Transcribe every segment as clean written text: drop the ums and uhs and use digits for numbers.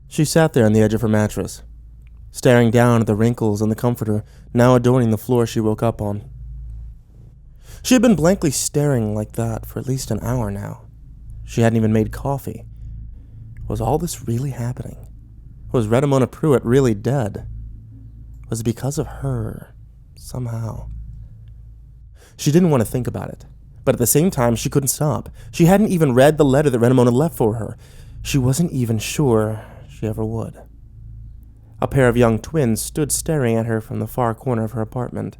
She sat there on the edge of her mattress, staring down at the wrinkles on the comforter now adorning the floor she woke up on. She had been blankly staring like that for at least an hour now. She hadn't even made coffee. Was all this really happening? Was Redamona Pruitt really dead? Was it because of her, somehow? She didn't want to think about it, but at the same time, she couldn't stop. She hadn't even read the letter that Redamona left for her. She wasn't even sure she ever would. A pair of young twins stood staring at her from the far corner of her apartment.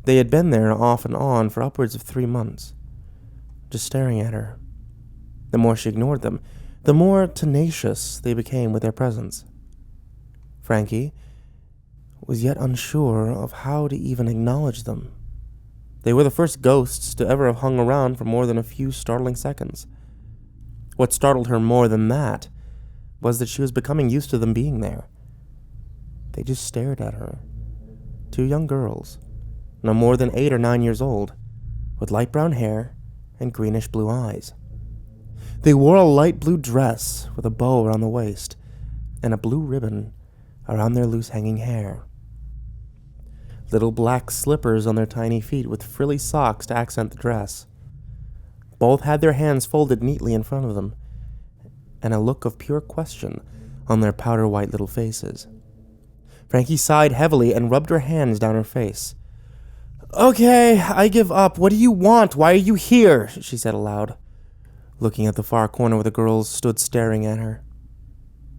They had been there off and on for upwards of 3 months, just staring at her. The more she ignored them, the more tenacious they became with their presence. Frankie was yet unsure of how to even acknowledge them. They were the first ghosts to ever have hung around for more than a few startling seconds. What startled her more than that was that she was becoming used to them being there. They just stared at her. 2 young girls, no more than 8 or 9 years old, with light brown hair and greenish blue eyes. They wore a light blue dress with a bow around the waist and a blue ribbon around their loose hanging hair. Little black slippers on their tiny feet with frilly socks to accent the dress. Both had their hands folded neatly in front of them, and a look of pure question on their powder-white little faces. Frankie sighed heavily and rubbed her hands down her face. "Okay, I give up. What do you want? Why are you here?" she said aloud, looking at the far corner where the girls stood staring at her.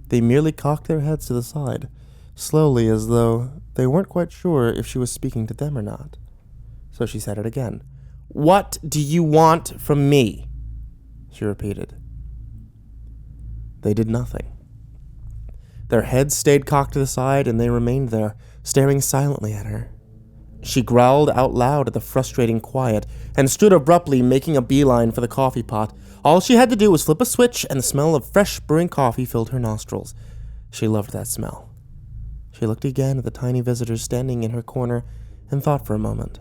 They merely cocked their heads to the side, slowly, as though they weren't quite sure if she was speaking to them or not. So she said it again. "What do you want from me?" she repeated. They did nothing. Their heads stayed cocked to the side, and they remained there, staring silently at her. She growled out loud at the frustrating quiet, and stood abruptly, making a beeline for the coffee pot. All she had to do was flip a switch, and the smell of fresh brewing coffee filled her nostrils. She loved that smell. She looked again at the tiny visitors standing in her corner, and thought for a moment.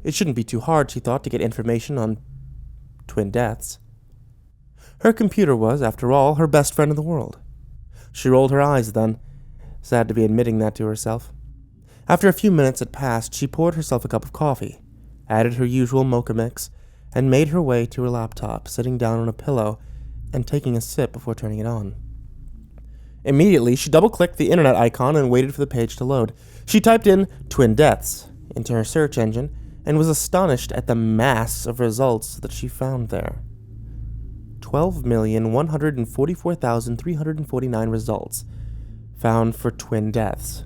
It shouldn't be too hard, she thought, to get information on twin deaths. Her computer was, after all, her best friend in the world. She rolled her eyes then, sad to be admitting that to herself. After a few minutes had passed, she poured herself a cup of coffee, added her usual mocha mix, and made her way to her laptop, sitting down on a pillow and taking a sip before turning it on. Immediately, she double-clicked the internet icon and waited for the page to load. She typed in twin deaths into her search engine and was astonished at the mass of results that she found there. 12,144,349 results found for twin deaths.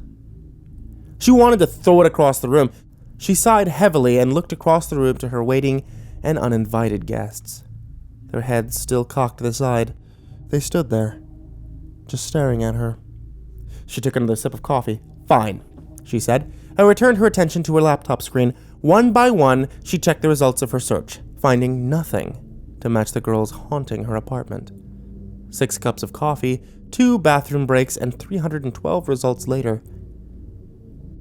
She wanted to throw it across the room. She sighed heavily and looked across the room to her waiting and uninvited guests. Their heads still cocked to the side. They stood there, just staring at her. She took another sip of coffee. "Fine," she said, and returned her attention to her laptop screen. One by one, she checked the results of her search, finding nothing to match the girls haunting her apartment. 6 cups of coffee, 2 bathroom breaks, and 312 results later,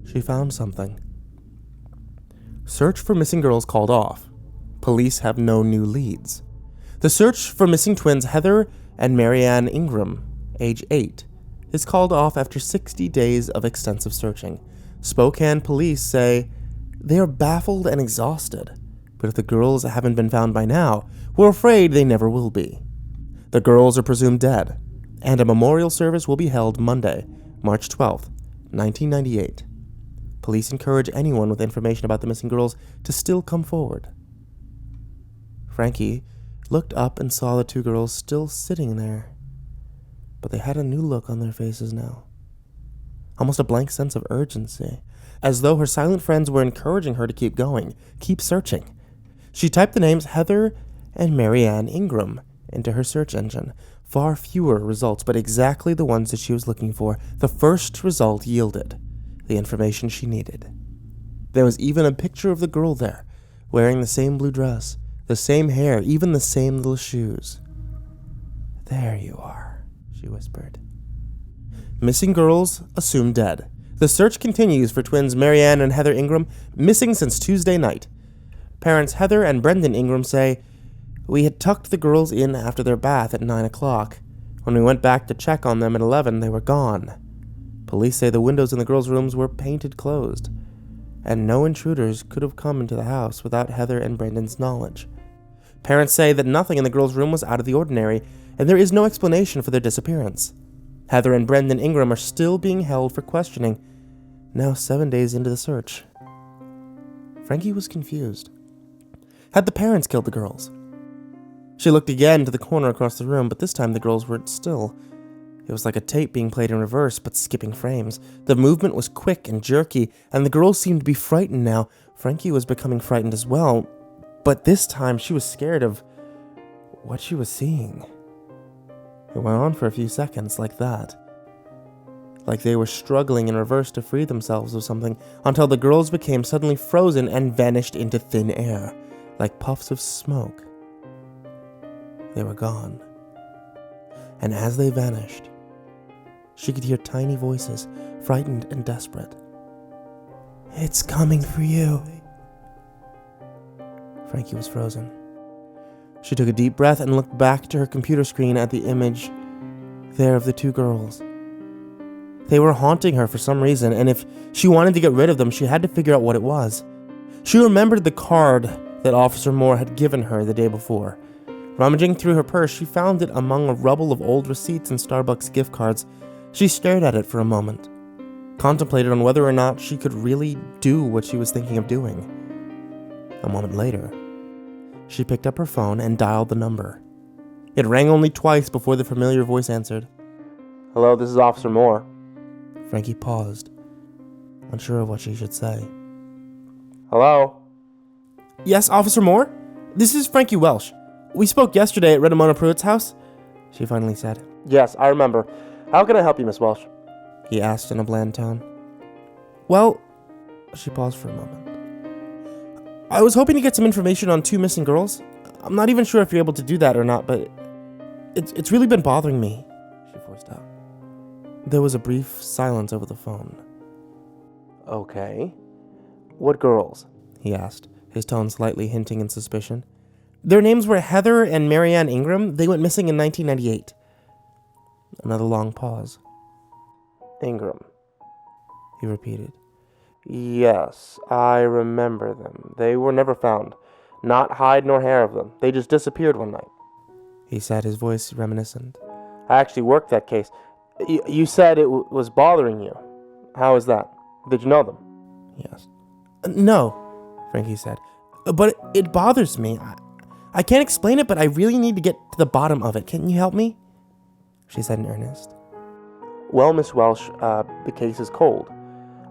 she found something. Search for missing girls called off. Police have no new leads. The search for missing twins Heather and Marianne Ingram, age 8, is called off after 60 days of extensive searching. Spokane police say they are baffled and exhausted, but if the girls haven't been found by now, we're afraid they never will be. The girls are presumed dead, and a memorial service will be held Monday, March 12th, 1998. Police encourage anyone with information about the missing girls to still come forward. Frankie looked up and saw the 2 girls still sitting there, but they had a new look on their faces now. Almost a blank sense of urgency, as though her silent friends were encouraging her to keep going, keep searching. She typed the names Heather and Marianne Ingram into her search engine. Far fewer results, but exactly the ones that she was looking for. The first result yielded the information she needed. There was even a picture of the girl there, wearing the same blue dress, the same hair, even the same little shoes. "There you are," she whispered. Missing girls assumed dead. The search continues for twins Marianne and Heather Ingram, missing since Tuesday night. Parents Heather and Brendan Ingram say, "We had tucked the girls in after their bath at 9 o'clock. When we went back to check on them at 11, they were gone. Police say the windows in the girls' rooms were painted closed, and no intruders could have come into the house without Heather and Brendan's knowledge. Parents say that nothing in the girls' room was out of the ordinary, and there is no explanation for their disappearance. Heather and Brendan Ingram are still being held for questioning, now 7 days into the search. Frankie was confused. Had the parents killed the girls? She looked again to the corner across the room, but this time the girls weren't still. It was like a tape being played in reverse, but skipping frames. The movement was quick and jerky, and the girls seemed to be frightened now. Frankie was becoming frightened as well, but this time she was scared of what she was seeing. It went on for a few seconds like that. Like they were struggling in reverse to free themselves of something, until the girls became suddenly frozen and vanished into thin air, like puffs of smoke. They were gone. And as they vanished, she could hear tiny voices, frightened and desperate. "It's coming for you." Frankie was frozen. She took a deep breath and looked back to her computer screen at the image there of the two girls. They were haunting her for some reason, and if she wanted to get rid of them, she had to figure out what it was. She remembered the card that Officer Moore had given her the day before. Rummaging through her purse, she found it among a rubble of old receipts and Starbucks gift cards. She stared at it for a moment, contemplated on whether or not she could really do what she was thinking of doing. A moment later, she picked up her phone and dialed the number. It rang only twice before the familiar voice answered. "Hello, this is Officer Moore." Frankie paused, unsure of what she should say. "Hello?" "Yes, Officer Moore? This is Frankie Welsh. We spoke yesterday at Redamona Pruitt's house," she finally said. "Yes, I remember. How can I help you, Miss Welsh?" he asked in a bland tone. "Well," she paused for a moment. "I was hoping to get some information on two missing girls. I'm not even sure if you're able to do that or not, but it's really been bothering me," she forced out. There was a brief silence over the phone. "Okay. What girls?" he asked, his tone slightly hinting in suspicion. "Their names were Heather and Marianne Ingram. They went missing in 1998. Another long pause. "Ingram," he repeated. "Yes, I remember them. They were never found. Not hide nor hair of them. They just disappeared one night," he said, his voice reminiscent. "I actually worked that case. You said it was bothering you. How is that? Did you know them?" he asked. "No," Frankie said. "But it bothers me. I can't explain it, but I really need to get to the bottom of it. Can you help me?" she said in earnest. "Well, Miss Welsh, the case is cold.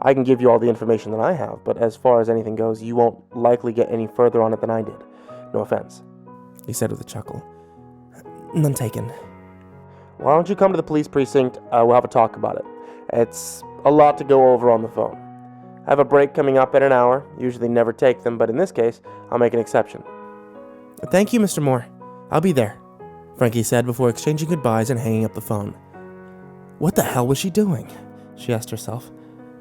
I can give you all the information that I have, but as far as anything goes, you won't likely get any further on it than I did. No offense," he said with a chuckle. "None taken." "Why don't you come to the police precinct? We'll have a talk about it. It's a lot to go over on the phone. I have a break coming up in an hour. Usually never take them, but in this case, I'll make an exception." "Thank you, Mr. Moore. I'll be there," Frankie said before exchanging goodbyes and hanging up the phone. What the hell was she doing? She asked herself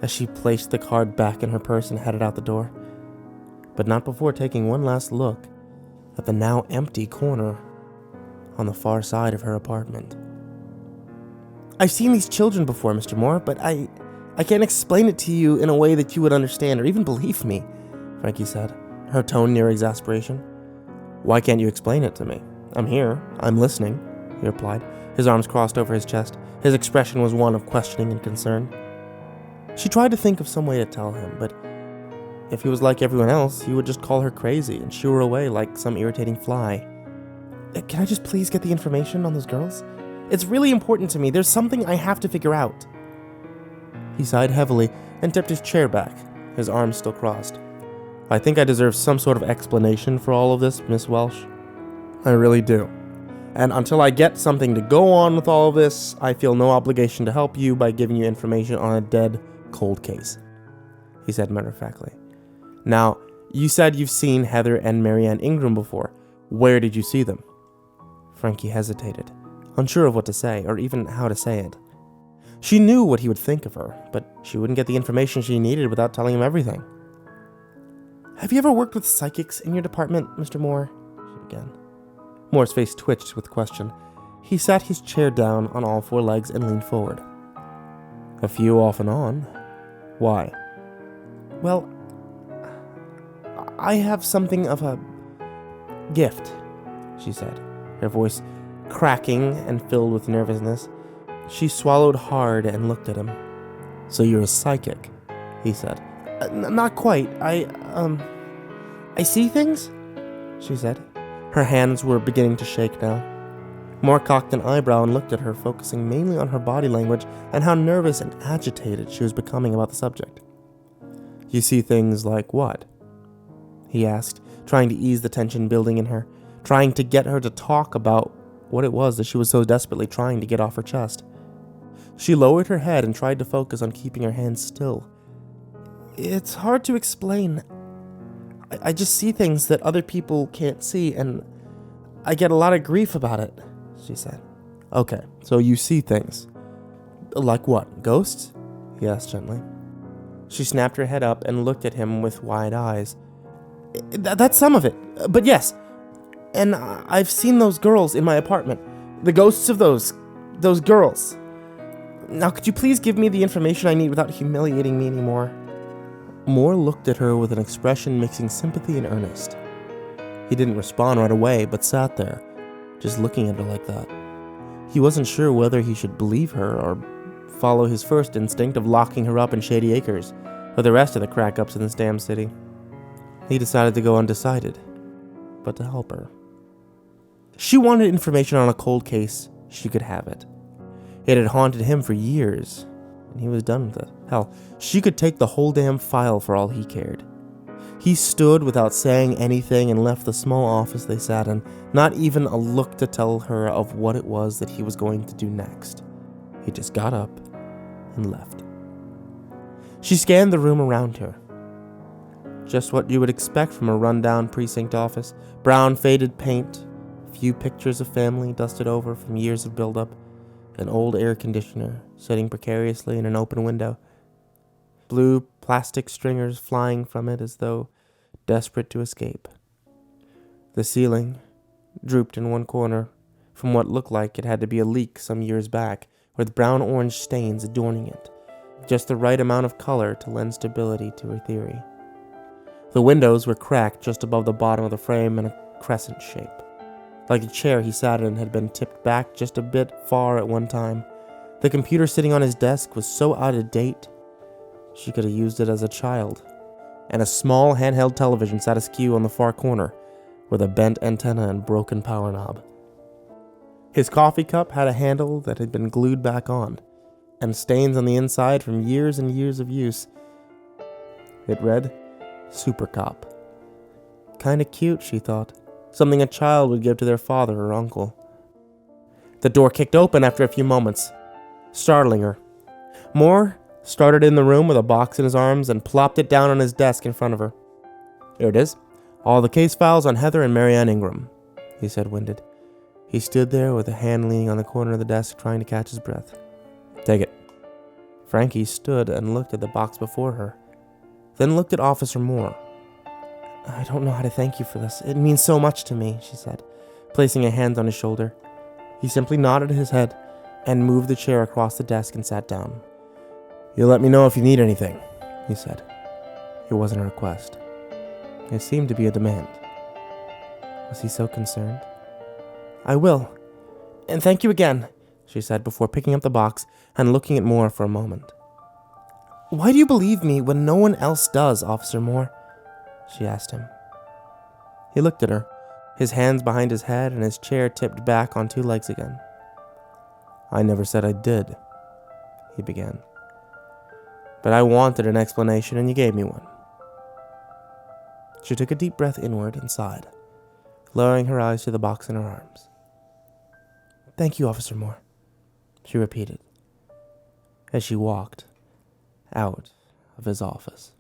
as she placed the card back in her purse and headed out the door. But not before taking one last look at the now empty corner on the far side of her apartment. "I've seen these children before, Mr. Moore, but I can't explain it to you in a way that you would understand or even believe me," Frankie said, her tone near exasperation. "Why can't you explain it to me? I'm here. I'm listening," he replied, his arms crossed over his chest. His expression was one of questioning and concern. She tried to think of some way to tell him, but if he was like everyone else, he would just call her crazy and shoo her away like some irritating fly. "Can I just please get the information on those girls? It's really important to me. There's something I have to figure out." He sighed heavily and tipped his chair back, his arms still crossed. "I think I deserve some sort of explanation for all of this, Miss Welsh. I really do. And until I get something to go on with all of this, I feel no obligation to help you by giving you information on a dead, cold case," he said matter-of-factly. "Now, you said you've seen Heather and Marianne Ingram before. Where did you see them?" Frankie hesitated, unsure of what to say, or even how to say it. She knew what he would think of her, but she wouldn't get the information she needed without telling him everything. "Have you ever worked with psychics in your department, Mr. Moore?" she began. Moore's face twitched with question. He sat his chair down on all four legs and leaned forward. A few off and on. Why? Well, I have something of a gift, she said, her voice cracking and filled with nervousness. She swallowed hard and looked at him. So you're a psychic, he said. Not quite. I see things, she said. Her hands were beginning to shake now. Moore cocked an eyebrow and looked at her, focusing mainly on her body language and how nervous and agitated she was becoming about the subject. You see things like what? He asked, trying to ease the tension building in her, trying to get her to talk about what it was that she was so desperately trying to get off her chest. She lowered her head and tried to focus on keeping her hands still. It's hard to explain. I just see things that other people can't see, and I get a lot of grief about it, she said. Okay, so you see things. Like what, ghosts? He asked gently. She snapped her head up and looked at him with wide eyes. That's some of it, but yes. And I've seen those girls in my apartment. The ghosts of those girls. Now, could you please give me the information I need without humiliating me anymore? Moore looked at her with an expression mixing sympathy and earnest. He didn't respond right away, but sat there, just looking at her like that. He wasn't sure whether he should believe her or follow his first instinct of locking her up in Shady Acres, or the rest of the crack-ups in this damn city. He decided to go undecided, but to help her. She wanted information on a cold case. She could have it. It had haunted him for years, and he was done with it. Hell, she could take the whole damn file for all he cared. He stood without saying anything and left the small office they sat in, not even a look to tell her of what it was that he was going to do next. He just got up and left. She scanned the room around her. Just what you would expect from a rundown precinct office. Brown faded paint, a few pictures of family dusted over from years of buildup, an old air conditioner sitting precariously in an open window, blue plastic stringers flying from it as though desperate to escape. The ceiling drooped in one corner from what looked like it had to be a leak some years back, with brown-orange stains adorning it, just the right amount of color to lend stability to her theory. The windows were cracked just above the bottom of the frame in a crescent shape. Like the chair he sat in had been tipped back just a bit far at one time. The computer sitting on his desk was so out of date, she could have used it as a child. And a small handheld television sat askew on the far corner, with a bent antenna and broken power knob. His coffee cup had a handle that had been glued back on, and stains on the inside from years and years of use. It read, Super Cop. Kinda cute, she thought. Something a child would give to their father or uncle. The door kicked open after a few moments, startling her. Moore started in the room with a box in his arms and plopped it down on his desk in front of her. Here it is. All the case files on Heather and Marianne Ingram, he said, winded. He stood there with a hand leaning on the corner of the desk, trying to catch his breath. Take it. Frankie stood and looked at the box before her, then looked at Officer Moore. I don't know how to thank you for this. It means so much to me, she said, placing a hand on his shoulder. He simply nodded his head and moved the chair across the desk and sat down. You'll let me know if you need anything, he said. It wasn't a request. It seemed to be a demand. Was he so concerned? I will. And thank you again, she said before picking up the box and looking at Moore for a moment. Why do you believe me when no one else does, Officer Moore? She asked him. He looked at her, his hands behind his head and his chair tipped back on two legs again. I never said I did, he began. But I wanted an explanation and you gave me one. She took a deep breath inward and sighed, lowering her eyes to the box in her arms. Thank you, Officer Moore, she repeated, as she walked out of his office.